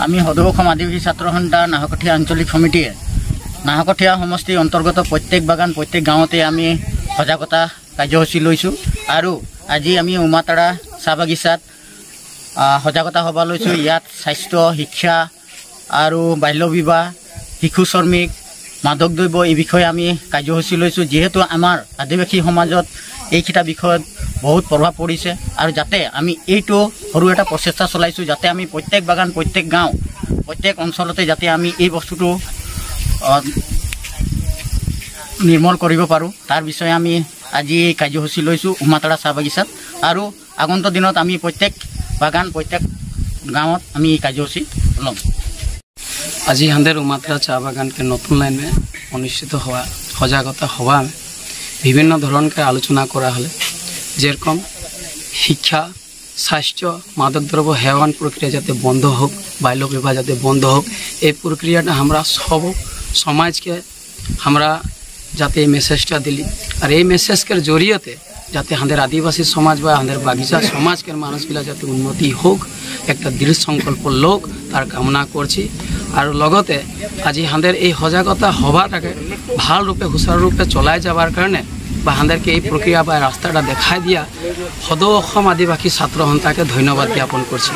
আমি সদৌ অসম আদিবাসী ছাত্ৰ সন্থা নাহৰকটীয়া আঞ্চলিক সমিতিয়ে নাহৰকটীয়া সমষ্টিৰ অন্তৰ্গত প্ৰত্যেক বাগান প্ৰত্যেক গাঁৱতে আমি সজাগতা কাৰ্যসূচী লৈছোঁ আৰু আজি আমি উমাতৰা চাহ বাগিচাত সজাগতা সভা লৈছোঁ। ইয়াত স্বাস্থ্য শিক্ষা আৰু বাল্য বিবাহ শিশু শ্ৰমিক মাদক দ্ৰব্য এই বিষয়ে আমি কাৰ্যসূচী লৈছোঁ। যিহেতু আমাৰ আদিবাসী সমাজত এইকেইটা বিষয়ত বহুত প্ৰভাৱ পৰিছে আৰু যাতে আমি এইটো সৰু এটা প্ৰচেষ্টা চলাইছোঁ যাতে আমি প্ৰত্যেক বাগান প্ৰত্যেক গাঁও প্ৰত্যেক অঞ্চলতে যাতে আমি এই বস্তুটো নিৰ্মূল কৰিব পাৰোঁ তাৰ বিষয়ে আমি আজি এই কাৰ্যসূচী লৈছোঁ উমাতৰা চাহ বাগিচাত আৰু আগন্তুক দিনত আমি প্ৰত্যেক বাগান প্ৰত্যেক गाँव আমি এই কাৰ্যসূচী ল'ম। আজি हमारे उमातरा चाह बागान के नतून लाइन में अनुष्ठित हुआ सजागता सभा में विभिन्न धरण के आलोचना करा हले जेरकम शिक्षा स्वास्थ्य मादक द्रव्य हेवान प्रक्रिया जाते बंद होक बाल्य विवाह जाते बंद होक ये प्रक्रिया हमारा सब समाज के हमारा जाते मेसेजटा दिली और ये मेसेज के जरिए जाते हमारे आदिवासी समाज बा हमारे बागिचा समाज के मानुषगुला जाते उन्नति होक एक दृढ़ संकल्प लोक तार कामना करछि और लगते आज हमारे ये सजागता सभाटाके भल रूपे हुशार रूपे चलाई जाबार कारणे बा हमारे के प्रक्रिया बा रास्ताटा देखा दिया सदौ असम आदिवासी छात्र सन्था के धन्यवाद ज्ञापन करछि।